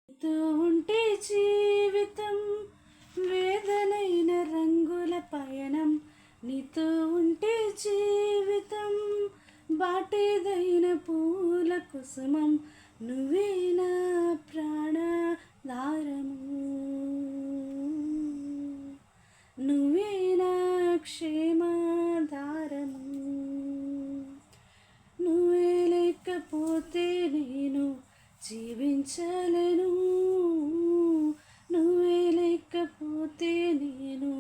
నీతో ఉంటే జీవితం వేదనైన రంగుల పయనం. నీతో ఉంటే జీవితం బాటేదైన పూల కుసుమం. నువ్వే నా ప్రాణాధారము, నువ్వే నా క్షేమాధారము. నువ్వే లేకపోతే నేను జీవించలేను, నువ్వే లేకపోతే నేను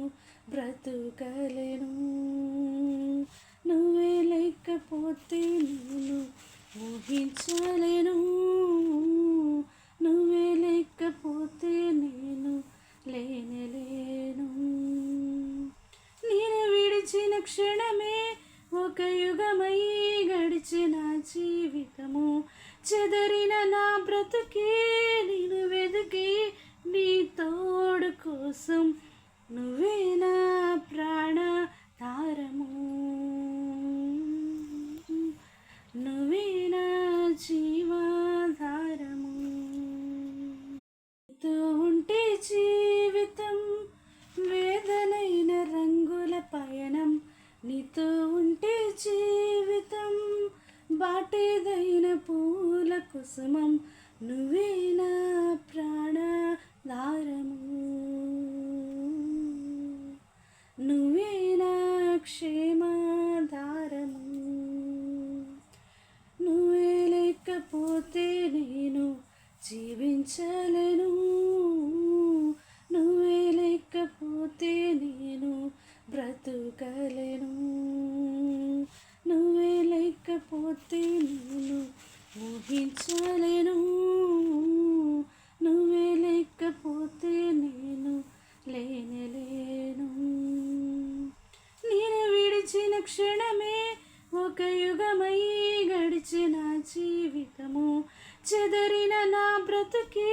బ్రతుకలేను, నువ్వే లేకపోతే నేను ఊహించలేను, నువ్వే లేకపోతే నేను లేనలేను. నేను విడిచిన క్షణమే ఒక యుగమై గడిచిన జీవితము. చెదరిన నా బ్రతుకే నేను వెతికి నీ తోడు కోసం. నువ్వే నా ప్రాణాధారము, నువ్వే నా జీవాధారము. నీతో ఉంటే జీవితం వేదనైన రంగుల పయనం. నీతో ఉంటే జీవితం బాటేదైన పూల కుసుమం. నువ్వే నా ప్రాణాధారము, నువ్వే నా క్షేమాధారము. నువ్వే లేకపోతే నేను జీవించలేను, నువ్వే లేకపోతే నేను బ్రతుకలేను, నువ్వే లేకపోతే నేను ఊహించలేను, నువ్వే లేకపోతే నేను లేనలేను. నేను విడిచిన క్షణమే ఒక యుగమై గడిచిన జీవితము. చెదరిన నా బ్రతుకే